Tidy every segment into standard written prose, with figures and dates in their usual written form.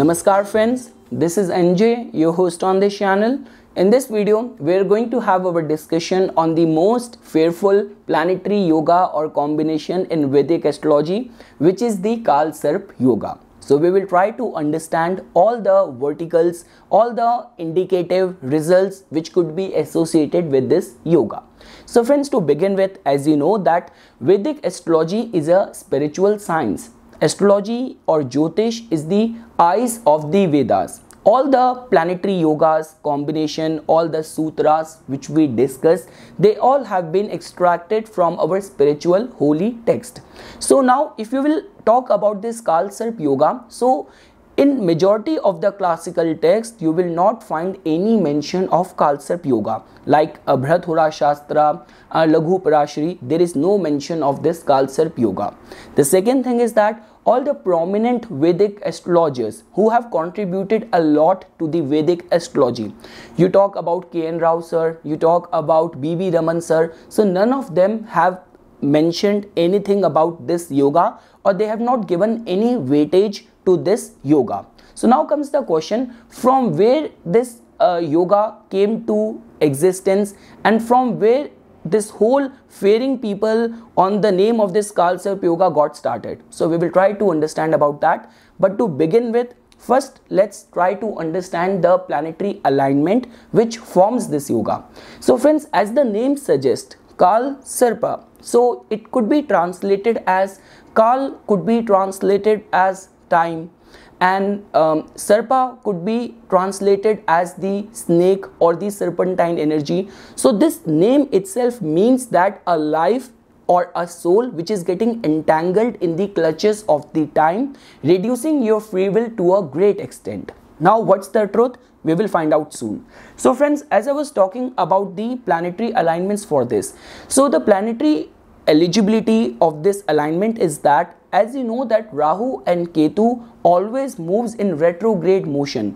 Namaskar friends, this is NJ, your host on this channel. In this video, we are going to have our discussion on the most fearful planetary yoga or combination in Vedic astrology, which is the Kalsarp yoga. So we will try to understand all the verticals, all the indicative results which could be associated with this yoga. So friends, to begin with, as you know that Vedic astrology is a spiritual science. Astrology or Jyotish is the eyes of the Vedas. All the planetary yogas combination, all the sutras which we discussed, they all have been extracted from our spiritual holy text. So now if you will talk about this Kalsarp yoga, so in majority of the classical text, you will not find any mention of Kalsarp yoga. Like Brihathura Shastra, Laghu Parashari, there is no mention of this Kalsarp yoga. The second thing is that all the prominent Vedic astrologers who have contributed a lot to the Vedic astrology. You talk about K.N. Rao sir, you talk about B.V. Raman sir. So none of them have mentioned anything about this yoga, or they have not given any weightage to this yoga. So now comes the question, from where this yoga came to existence and from where this whole fearing people on the name of this Kalsarp yoga got started. So we will try to understand about that. But to begin with, first let's try to understand the planetary alignment which forms this yoga. So friends, as the name suggests, Kalsarpa, so it could be translated as Kal, could be translated as time, and Sarpa could be translated as the snake or the serpentine energy. So this name itself means that a life or a soul which is getting entangled in the clutches of the time, reducing your free will to a great extent. Now what's the truth? We will find out soon. So friends, as I was talking about the planetary alignments for this, so the planetary eligibility of this alignment is that, as you know that Rahu and Ketu always moves in retrograde motion.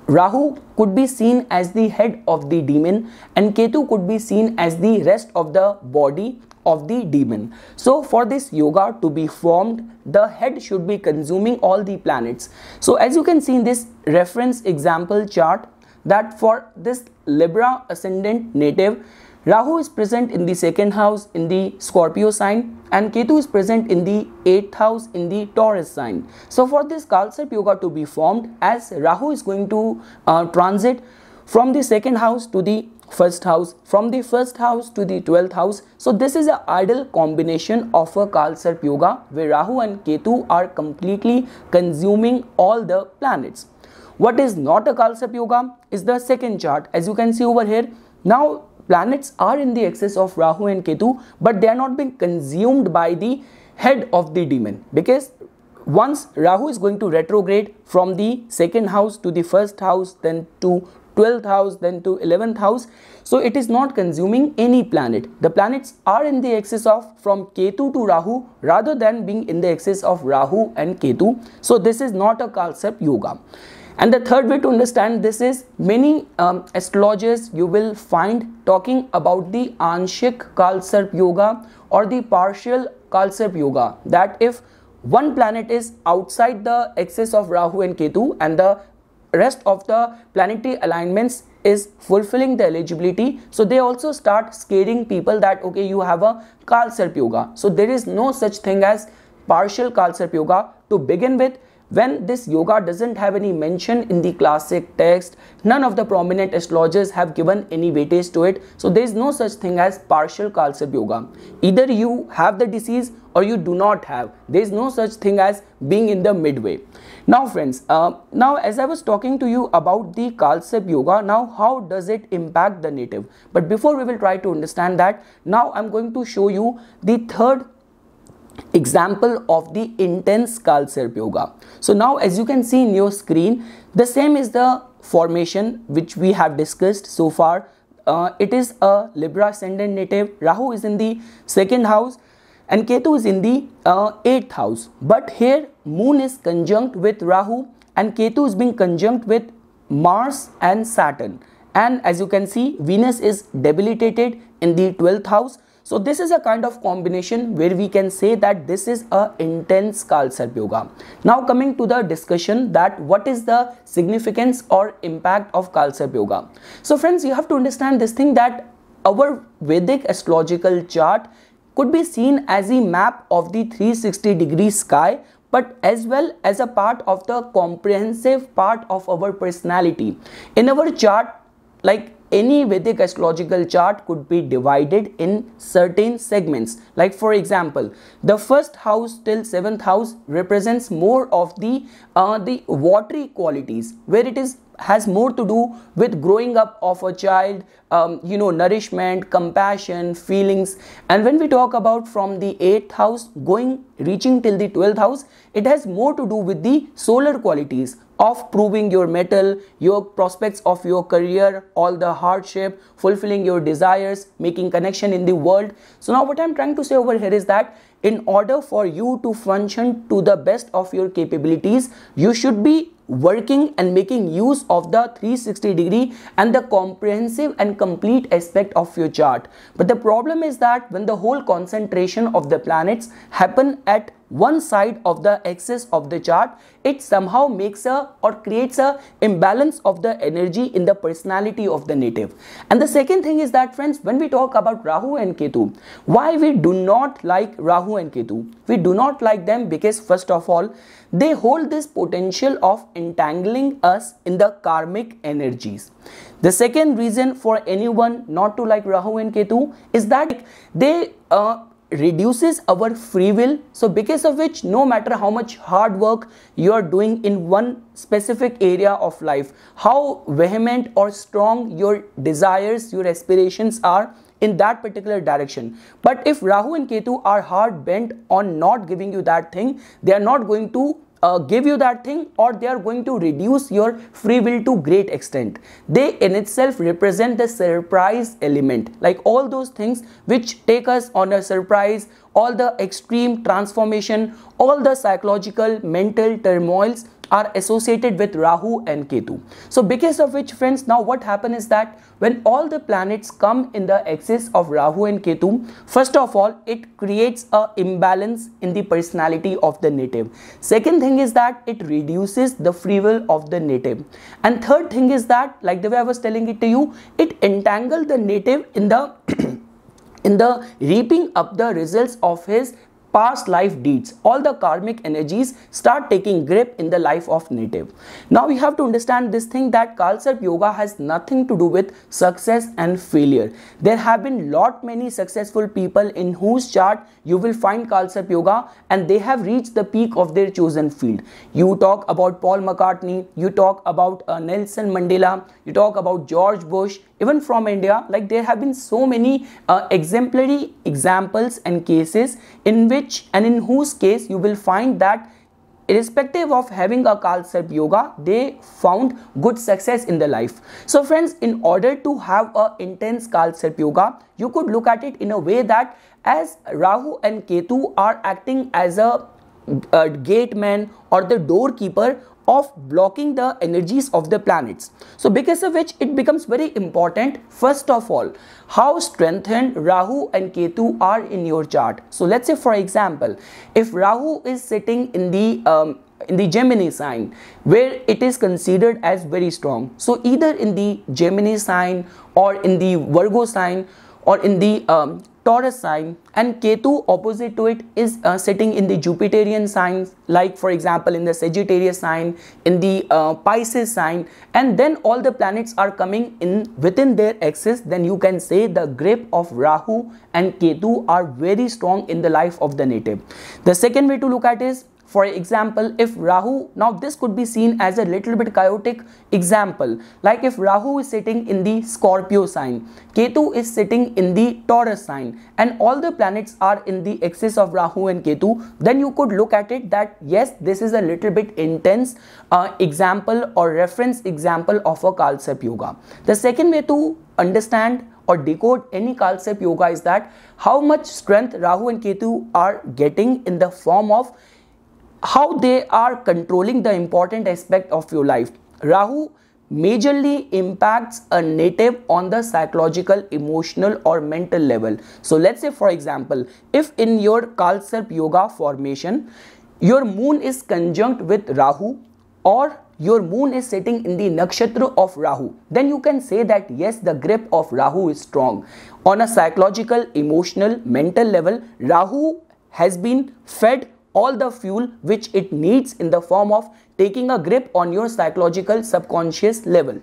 Rahu could be seen as the head of the demon and Ketu could be seen as the rest of the body of the demon. So for this yoga to be formed, the head should be consuming all the planets. So as you can see in this reference example chart, that for this Libra ascendant native, Rahu is present in the second house in the Scorpio sign and Ketu is present in the 8th house in the Taurus sign. So for this Kalsarp yoga to be formed, as Rahu is going to transit from the second house to the first house, from the first house to the 12th house. So this is an ideal combination of a Kalsarp yoga where Rahu and Ketu are completely consuming all the planets. What is not a Kalsarp yoga is the second chart. As you can see over here, now planets are in the axis of Rahu and Ketu, but they are not being consumed by the head of the demon, because once Rahu is going to retrograde from the second house to the first house, then to 12th house, then to 11th house, so it is not consuming any planet. The planets are in the axis of from Ketu to Rahu rather than being in the axis of Rahu and Ketu. So this is not a Kalsarp yoga. And the third way to understand this is, many astrologers you will find talking about the Anshik Kalsarp yoga or the partial Kalsarp yoga, that if one planet is outside the axis of Rahu and Ketu and the rest of the planetary alignments is fulfilling the eligibility, so they also start scaring people that okay, you have a Kalsarp yoga. So there is no such thing as partial Kalsarp yoga. To begin with, when this yoga doesn't have any mention in the classic text, none of the prominent astrologers have given any weightage to it. So there is no such thing as partial Kalsarp yoga. Either you have the disease or you do not have. There is no such thing as being in the midway. Now friends, now as I was talking to you about the Kalsarp yoga, now how does it impact the native? But before we will try to understand that, now I'm going to show you the third example of the intense Kalsarp yoga. So now as you can see in your screen, the same is the formation which we have discussed so far. It is a Libra ascendant native. Rahu is in the second house and Ketu is in the 8th house. But here Moon is conjunct with Rahu and Ketu is being conjunct with Mars and Saturn. And as you can see, Venus is debilitated in the 12th house. So this is a kind of combination where we can say that this is a intense Kal-Sarp Yoga. Now coming to the discussion that what is the significance or impact of Kal-Sarp Yoga. So friends, you have to understand this thing that our Vedic astrological chart could be seen as a map of the 360-degree sky, but as well as a part of the comprehensive part of our personality. In our chart, like any Vedic astrological chart could be divided in certain segments. Like for example, the first house till seventh house represents more of the watery qualities, where it has more to do with growing up of a child, nourishment, compassion, feelings. And when we talk about from the 8th house reaching till the 12th house, it has more to do with the solar qualities of proving your mettle, your prospects of your career, all the hardship, fulfilling your desires, making connection in the world. So now what I'm trying to say over here is that in order for you to function to the best of your capabilities, you should be working and making use of the 360-degree and the comprehensive and complete aspect of your chart. But the problem is that when the whole concentration of the planets happen at one side of the axis of the chart, it somehow makes creates a imbalance of the energy in the personality of the native. And the second thing is that friends, when we talk about Rahu and Ketu, why we do not like Rahu and Ketu? We do not like them because first of all, they hold this potential of entangling us in the karmic energies. The second reason for anyone not to like Rahu and Ketu is that they reduces our free will. So because of which, no matter how much hard work you are doing in one specific area of life, how vehement or strong your desires, your aspirations are in that particular direction, but if Rahu and Ketu are hard bent on not giving you that thing, they are not going to give you that thing, or they are going to reduce your free will to great extent. They in itself represent the surprise element, like all those things which take us on a surprise, all the extreme transformation, all the psychological mental turmoils are associated with Rahu and Ketu. So because of which friends, now what happens is that when all the planets come in the axis of Rahu and Ketu, first of all, it creates a imbalance in the personality of the native. Second thing is that it reduces the free will of the native. And third thing is that, like the way I was telling it to you, it entangles the native in the in the reaping up the results of his past life deeds. All the karmic energies start taking grip in the life of native. Now we have to understand this thing that Kal-Sarp Yoga has nothing to do with success and failure. There have been many successful people in whose chart you will find Kal-Sarp Yoga, and they have reached the peak of their chosen field. You talk about Paul McCartney, you talk about Nelson Mandela, you talk about George Bush, even from India. Like there have been so many exemplary examples and cases in which and in whose case you will find that irrespective of having a Kal-Sarp Yoga, they found good success in their life. So friends, in order to have a intense Kal-Sarp Yoga, you could look at it in a way that as Rahu and Ketu are acting as a gate man or the doorkeeper of blocking the energies of the planets. So because of which it becomes very important, first of all, how strengthened Rahu and Ketu are in your chart. So let's say for example, if Rahu is sitting in the Gemini sign, where it is considered as very strong, so either in the Gemini sign or in the Virgo sign or in the Taurus sign, and Ketu opposite to it is sitting in the Jupiterian signs, like for example in the Sagittarius sign, in the Pisces sign, and then all the planets are coming in within their axis, then you can say the grip of Rahu and Ketu are very strong in the life of the native. The second way to look at is, for example, if Rahu, now this could be seen as a little bit chaotic example, like if Rahu is sitting in the Scorpio sign, Ketu is sitting in the Taurus sign, and all the planets are in the axis of Rahu and Ketu, then you could look at it that yes, this is a little bit intense example or reference example of a Kal-Sarp Yoga. The second way to understand or decode any Kal-Sarp Yoga is that how much strength Rahu and Ketu are getting in the form of how they are controlling the important aspect of your life. Rahu majorly impacts a native on the psychological, emotional or mental level. So let's say for example, if in your Kalsarp yoga formation your moon is conjunct with Rahu or your moon is sitting in the nakshatra of Rahu, then you can say that yes, the grip of Rahu is strong. On a psychological, emotional, mental level, Rahu has been fed all the fuel which it needs in the form of taking a grip on your psychological subconscious level.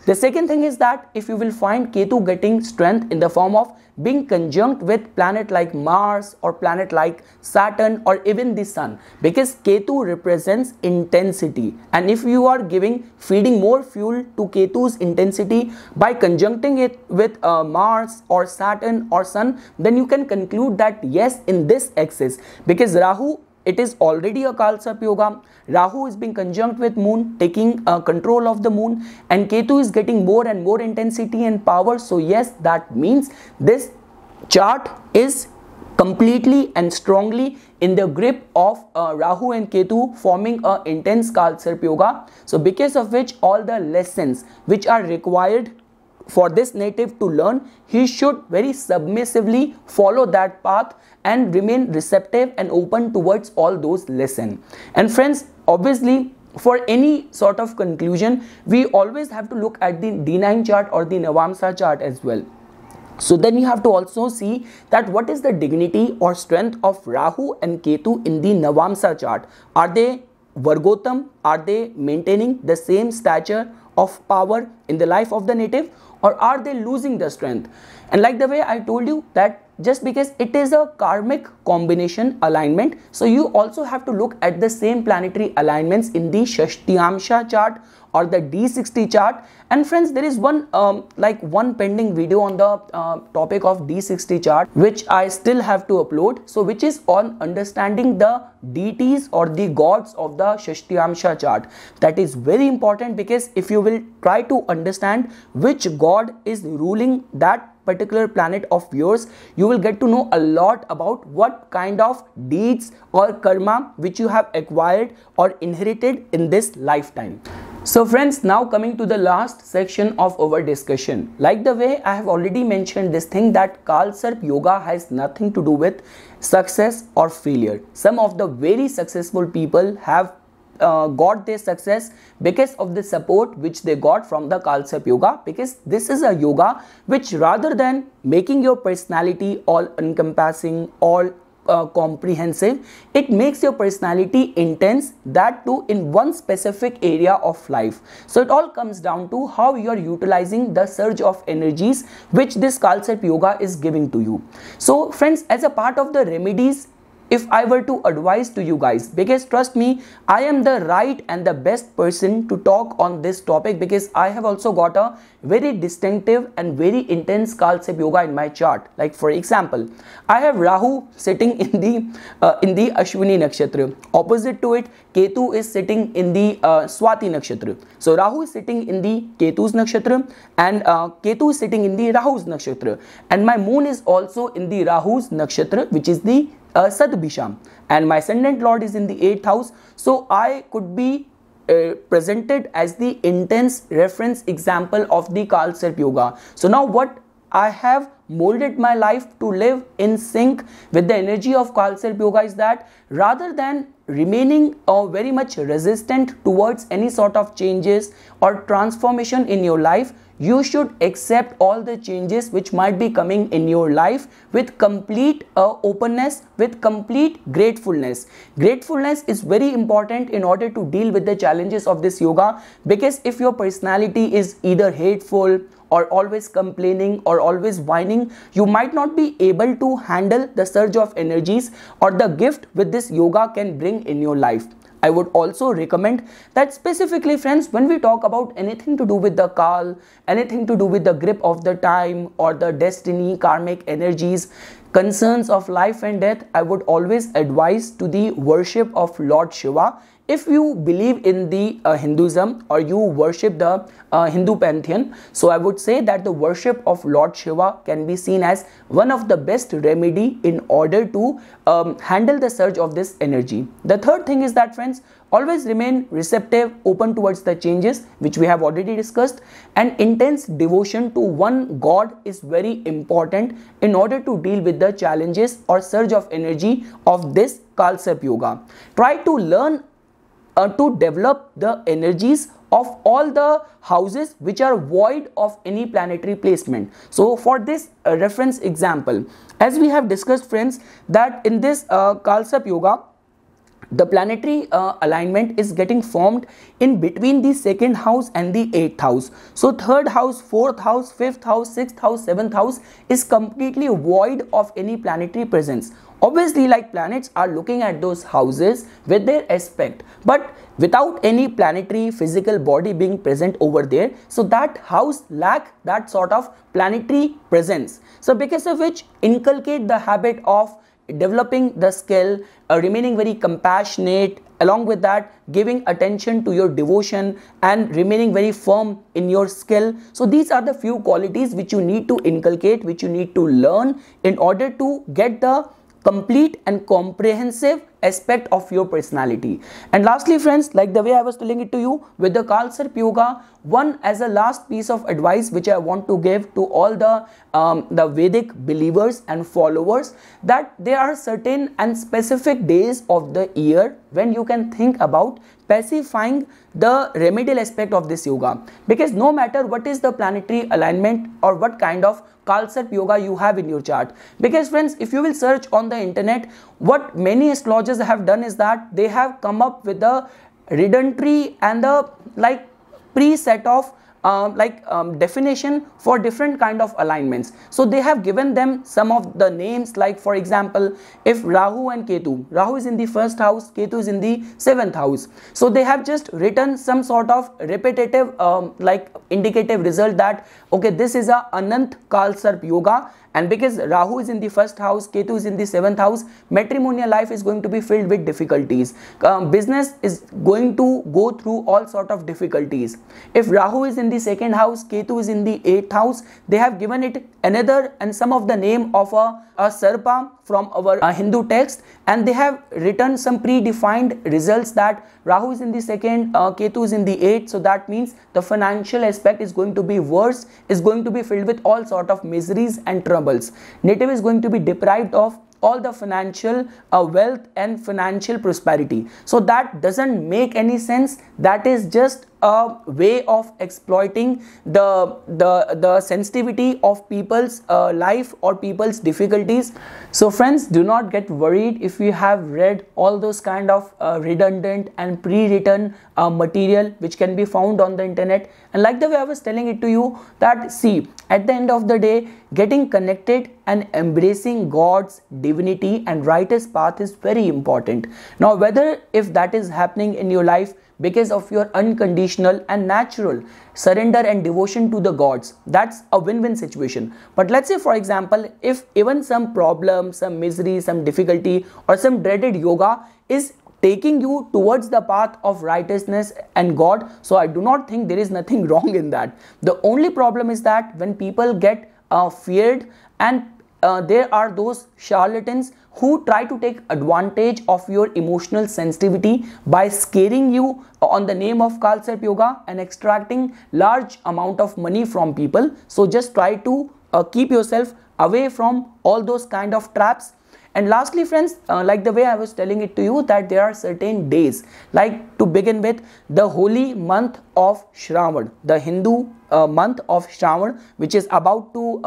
The second thing is that if you will find Ketu getting strength in the form of being conjunct with planet like Mars or planet like Saturn or even the Sun, because Ketu represents intensity, and if you are feeding more fuel to Ketu's intensity by conjuncting it with Mars or Saturn or Sun, then you can conclude that yes, in this axis, because Rahu, it is already a Kalsarp yoga, Rahu is being conjunct with moon, taking control of the moon, and Ketu is getting more and more intensity and power. So yes, that means this chart is completely and strongly in the grip of Rahu and Ketu, forming a intense Kalsarp yoga. So because of which all the lessons which are required for this native to learn, he should very submissively follow that path and remain receptive and open towards all those lessons. And friends, obviously for any sort of conclusion, we always have to look at the D9 chart or the Navamsa chart as well. So then you have to also see that what is the dignity or strength of Rahu and Ketu in the Navamsa chart. Are they Vargotam? Are they maintaining the same stature of power in the life of the native, or are they losing the strength? And like the way I told you that just because it is a karmic combination alignment, so you also have to look at the same planetary alignments in the Shashtiamsha chart or the D60 chart. And friends, there is one pending video on the topic of D60 chart which I still have to upload, so which is on understanding the deities or the gods of the Shashtiamsha chart. That is very important, because if you will try to understand which god is ruling that particular planet of yours, you will get to know a lot about what kind of deeds or karma which you have acquired or inherited in this lifetime. So friends, now coming to the last section of our discussion. Like the way I have already mentioned this thing that Kalsarp yoga has nothing to do with success or failure. Some of the very successful people have got their success because of the support which they got from the Kalsarp yoga, because this is a yoga which, rather than making your personality all encompassing, all comprehensive, it makes your personality intense, that too in one specific area of life. So it all comes down to how you are utilizing the surge of energies which this Kalsarp yoga is giving to you. So friends, as a part of the remedies, if I were to advise to you guys, because trust me, I am the right and the best person to talk on this topic, because I have also got a very distinctive and very intense Kalsarp yoga in my chart. Like for example, I have Rahu sitting in the Ashwini nakshatra. Opposite to it, Ketu is sitting in the Swati nakshatra. So Rahu is sitting in the Ketu's nakshatra and Ketu is sitting in the Rahu's nakshatra, and my moon is also in the Rahu's nakshatra, which is the Sadbisham, and my ascendant lord is in the 8th house. So I could be presented as the intense reference example of the Kalsarp yoga. So now what I have molded my life to live in sync with the energy of Kalsarp yoga is that rather than remaining very much resistant towards any sort of changes or transformation in your life, you should accept all the changes which might be coming in your life with complete openness, with complete gratefulness. Gratefulness is very important in order to deal with the challenges of this yoga, because if your personality is either hateful or always complaining or always whining, you might not be able to handle the surge of energies or the gift which this yoga can bring in your life. I would also recommend that specifically friends, when we talk about anything to do with the Kal, anything to do with the grip of the time or the destiny, karmic energies, concerns of life and death, I would always advise to the worship of Lord Shiva. If you believe in the Hinduism or you worship the Hindu pantheon, so I would say that the worship of Lord Shiva can be seen as one of the best remedy in order to handle the surge of this energy. The third thing is that friends, Always remain receptive, open towards the changes which we have already discussed, and intense devotion to one god is very important in order to deal with the challenges or surge of energy of this Kalsarpa Yoga. Try to learn to develop the energies of all the houses which are void of any planetary placement. So for this reference example, as we have discussed friends, that in this Kalsarpa Yoga, the planetary alignment is getting formed in between the second house and the 8th house. So third house, fourth house, fifth house, sixth house, seventh house is completely void of any planetary presence. Obviously, like planets are looking at those houses with their aspect, but without any planetary physical body being present over there, so that house lack that sort of planetary presence. So because of which, inculcate the habit of developing the skill, remaining very compassionate, along with that giving attention to your devotion and remaining very firm in your skill. So these are the few qualities which you need to inculcate, which you need to learn in order to get the complete and comprehensive aspect of your personality. And lastly friends, like the way I was telling it to you with the Kalsarpa Yoga, one as a last piece of advice which I want to give to all the Vedic believers and followers, that there are certain and specific days of the year when you can think about pacifying the remedial aspect of this yoga, because no matter what is the planetary alignment or what kind of Kalsarpa Yoga you have in your chart, because friends, if you will search on the internet, what many astrologers have done is that they have come up with the redundant and the preset of definition for different kind of alignments. So they have given them some of the names, like for example, if Rahu and Ketu, Rahu is in the first house, Ketu is in the 7th house, so they have just written some sort of repetitive indicative result that okay, this is a Anant Kalsarpa Yoga, and because Rahu is in the first house, Ketu is in the 7th house, matrimonial life is going to be filled with difficulties, business is going to go through all sort of difficulties. If Rahu is in the second house, Ketu is in the 8th house, they have given it another and some of the name of a Sarpa from our Hindu text, and they have written some predefined results that Rahu is in the 2nd, Ketu is in the 8th, so that means the financial aspect is going to be worse, is going to be filled with all sort of miseries and troubles. Native is going to be deprived of all the financial wealth and financial prosperity. So that doesn't make any sense. That is just a way of exploiting the sensitivity of people's life or people's difficulties. So friends, do not get worried if you have read all those kind of redundant and pre-written material which can be found on the internet. And like the way I was telling it to you, that see, at the end of the day, getting connected and embracing God's divinity and righteous path is very important. Now whether if that is happening in your life because of your unconditional and natural surrender and devotion to the gods, that's a win-win situation. But let's say for example, if even some problem, some misery, some difficulty or some dreaded yoga is taking you towards the path of righteousness and God, so I do not think there is nothing wrong in that. The only problem is that when people get feared, and there are those charlatans who try to take advantage of your emotional sensitivity by scaring you on the name of Kalsarpa Yoga and extracting large amount of money from people. So just try to keep yourself away from all those kind of traps. And lastly friends, like the way I was telling it to you, that there are certain days, like to begin with the holy month of Shravan, the Hindu month of Shravan, which is about to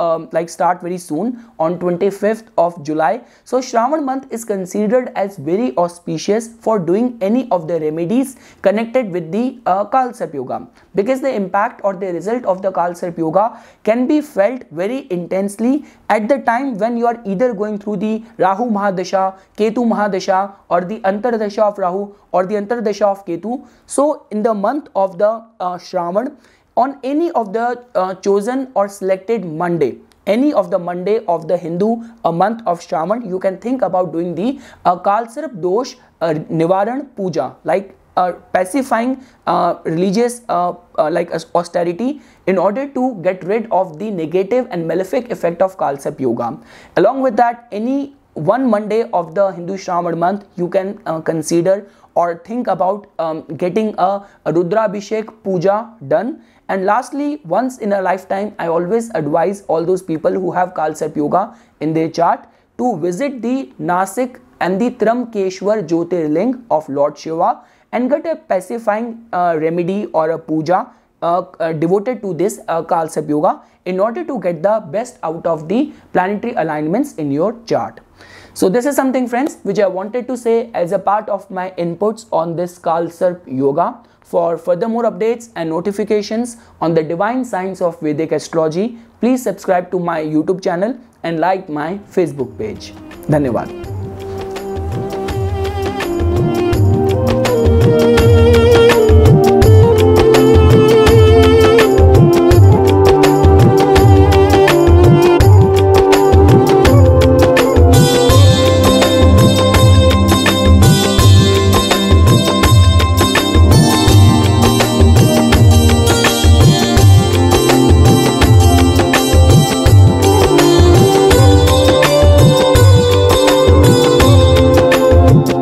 start very soon on 25th of July. So Shravan month is considered as very auspicious for doing any of the remedies connected with the Kalsarpa Yoga, because the impact or the result of the Kalsarpa Yoga can be felt very intensely at the time when you are either going through the Rahu Mahadasha, Ketu Mahadasha, or the Antardasha of Rahu or the Antardasha of Ketu. So in the month of the Shravan, on any of the chosen or selected Monday, any of the Monday of the Hindu month of Shravan, you can think about doing the Kalsarpa Dosh Nivaran Puja, like pacifying religious austerity in order to get rid of the negative and malefic effect of Kalsarpa Yoga. Along with that, any one Monday of the Hindu Shravan month, you can consider or think about getting a Rudrabhishek puja done. And lastly, once in a lifetime, I always advise all those people who have Kalsarp Yoga in their chart to visit the Nasik and the Tramkeshwar Jyotirling of Lord Shiva and get a pacifying remedy or a puja devoted to this Kalsarp Yoga in order to get the best out of the planetary alignments in your chart. So this is something, friends, which I wanted to say as a part of my inputs on this Kalsarp Yoga. For further more updates and notifications on the divine science of Vedic astrology, please subscribe to my YouTube channel and like my Facebook page. Dhanyavad.